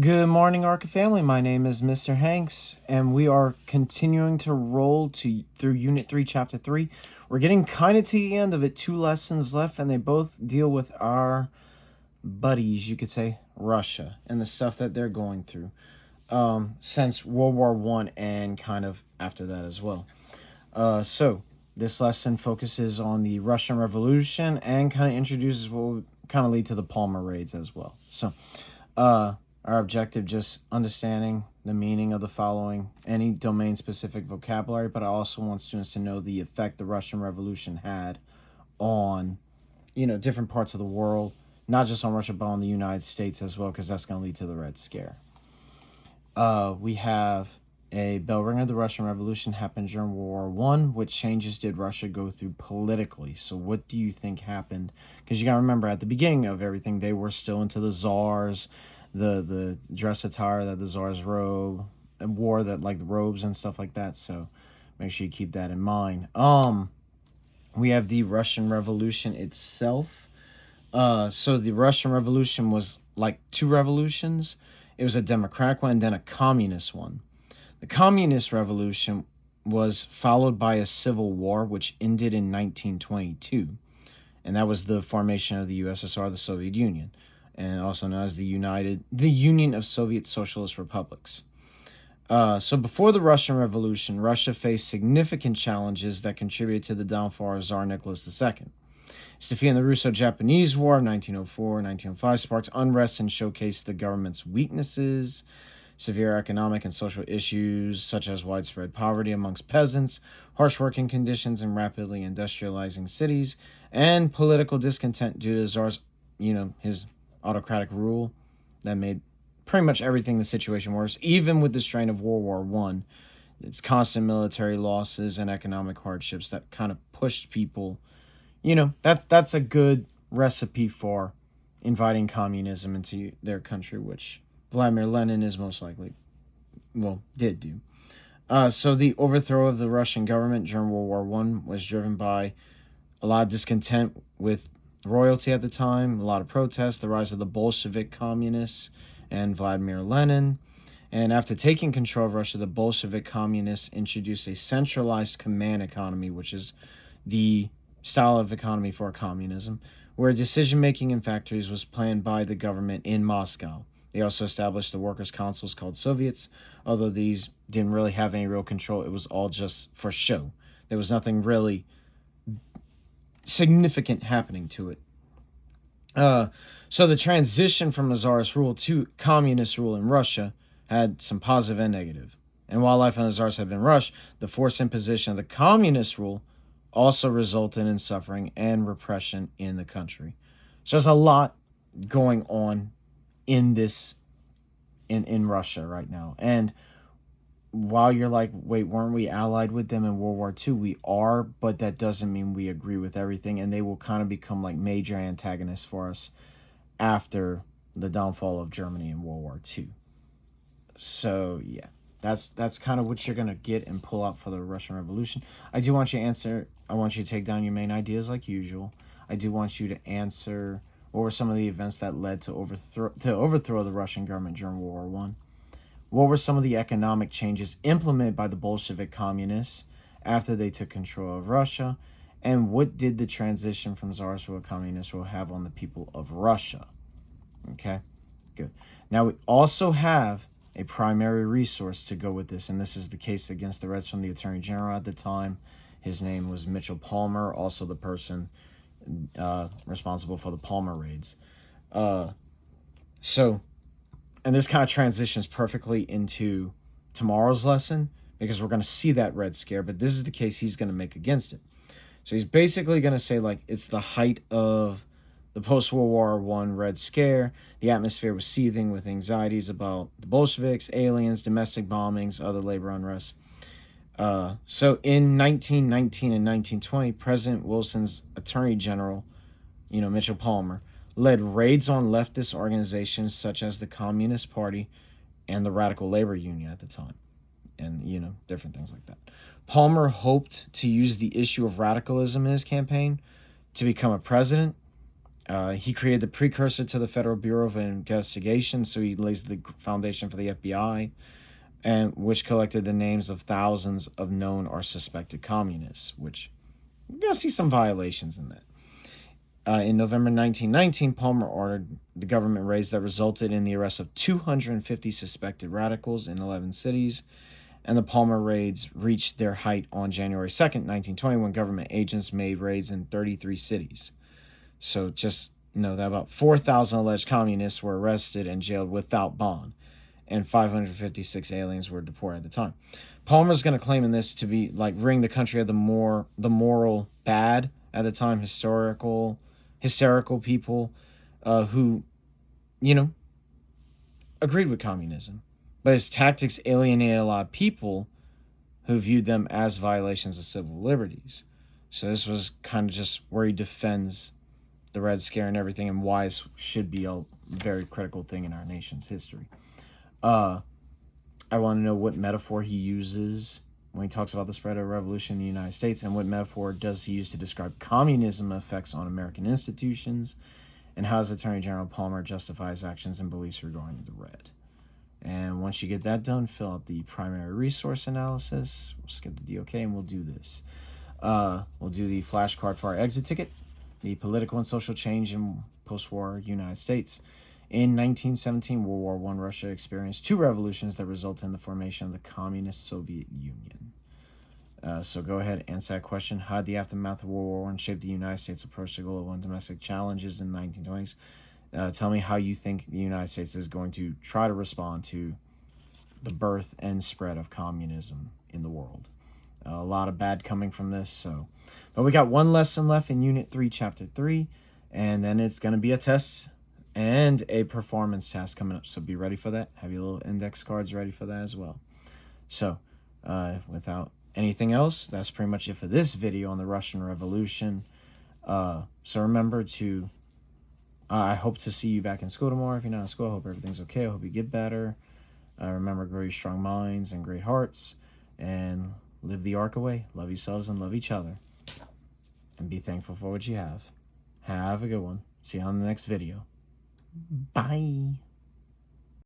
Good morning, Arca family. My name is Mr. Hanks, and we are continuing to roll through Unit 3, Chapter 3. We're getting kind of to the end of it, 2 lessons left, and they both deal with our buddies, you could say, Russia, and the stuff that they're going through since World War One and kind of after that as well. So, this lesson focuses on the Russian Revolution and kind of introduces what will kind of lead to the Palmer raids as well. So, uh, our objective just understanding the meaning of the following, any domain specific vocabulary, but I also want students to know the effect the Russian Revolution had on, different parts of the world, not just on Russia, but on the United States as well, because that's going to lead to the Red Scare. We have a bell ringer. The Russian Revolution happened during World War One. What changes did Russia go through politically? So, what do you think happened? Because you got to remember, at the beginning of everything, they were still into the czars, the dress attire that the czars wore, that like the robes and stuff like that. So, make sure you keep that in mind. We have the Russian Revolution itself. So the Russian Revolution was like two revolutions. It was a democratic one and then a communist one. The Communist Revolution was followed by a civil war, which ended in 1922, and that was the formation of the USSR, the Soviet Union, and also known as the Union of Soviet Socialist Republics. So before the Russian Revolution, Russia faced significant challenges that contributed to the downfall of Tsar Nicholas II. Its defeat in the Russo-Japanese War of 1904-1905 sparked unrest and showcased the government's weaknesses. Severe economic and social issues, such as widespread poverty amongst peasants, harsh working conditions in rapidly industrializing cities, and political discontent due to Tsar's, his autocratic rule that made pretty much everything the situation worse, even with the strain of World War One. Its constant military losses and economic hardships that kind of pushed people. That's a good recipe for inviting communism into their country, which Vladimir Lenin is most likely, did do. So the overthrow of the Russian government during World War One was driven by a lot of discontent with royalty at the time, a lot of protests, the rise of the Bolshevik communists and Vladimir Lenin. And after taking control of Russia, the Bolshevik communists introduced a centralized command economy, which is the style of economy for communism, where decision-making in factories was planned by the government in Moscow. They also established the workers' councils called Soviets, although these didn't really have any real control. It was all just for show. There was nothing really significant happening to it. So the transition from czarist rule to communist rule in Russia had some positive and negative. And while life on the czars had been rushed, the forced imposition of the communist rule also resulted in suffering and repression in the country. So there's a lot going on in this in Russia right now. And while you're like, wait, weren't we allied with them in World War II? We are, but that doesn't mean we agree with everything, and they will kind of become like major antagonists for us after the downfall of Germany in World War II. So yeah, that's kind of what you're gonna get and pull out for the Russian Revolution. I do want you to answer. I want you to take down your main ideas like usual. I do want you to answer what were some of the events that led to overthrow the Russian government during World War One. What were some of the economic changes implemented by the Bolshevik communists after they took control of Russia? And what did the transition from czars to a communist rule have on the people of Russia? Okay, good. Now we also have a primary resource to go with this, and this is the case against the Reds from the Attorney General at the time. His name was Mitchell Palmer, also the person responsible for the Palmer raids. And this kind of transitions perfectly into tomorrow's lesson, because we're going to see that Red Scare, but this is the case he's going to make against it. So he's basically going to say, like, it's the height of the post-World War One Red Scare. The atmosphere was seething with anxieties about the Bolsheviks, aliens, domestic bombings, other labor unrest. So in 1919 and 1920, President Wilson's Attorney General, Mitchell Palmer, led raids on leftist organizations such as the Communist Party and the Radical Labor Union at the time, and, different things like that. Palmer hoped to use the issue of radicalism in his campaign to become a president. He created the precursor to the Federal Bureau of Investigation, so he lays the foundation for the FBI, and which collected the names of thousands of known or suspected communists, which you're going to see some violations in that. In November 1919, Palmer ordered the government raids that resulted in the arrest of 250 suspected radicals in 11 cities, and the Palmer raids reached their height on January 2nd, 1920, when government agents made raids in 33 cities. So just know that about 4,000 alleged communists were arrested and jailed without bond, and 556 aliens were deported at the time. Palmer's going to claim in this to be like ring the country of the moral bad at the time, hysterical people who, agreed with communism. But his tactics alienated a lot of people who viewed them as violations of civil liberties. So this was kind of just where he defends the Red Scare and everything, and why it should be a very critical thing in our nation's history. I want to know what metaphor he uses when he talks about the spread of revolution in the United States, and what metaphor does he use to describe communism effects on American institutions, and how does Attorney General Palmer justify his actions and beliefs regarding the Red. And once you get that done, fill out the primary resource analysis. We'll skip the DOK and we'll do this. We'll do the flashcard for our exit ticket, the political and social change in post-war United States. In 1917, World War I, Russia experienced two revolutions that resulted in the formation of the Communist Soviet Union. So go ahead and answer that question. How did the aftermath of World War I shape the United States' approach to global and domestic challenges in the 1920s? Tell me how you think the United States is going to try to respond to the birth and spread of communism in the world. A lot of bad coming from this. But we got one lesson left in Unit 3, Chapter 3, and then it's going to be a test and a performance task coming up. So be ready for that. Have your little index cards ready for that as well. So without anything else, that's pretty much it for this video on the Russian Revolution. So remember to... I hope to see you back in school tomorrow. If you're not in school, I hope everything's okay. I hope you get better. Remember, grow your strong minds and great hearts. And live the arc away. Love yourselves and love each other. And be thankful for what you have. Have a good one. See you on the next video. Bye.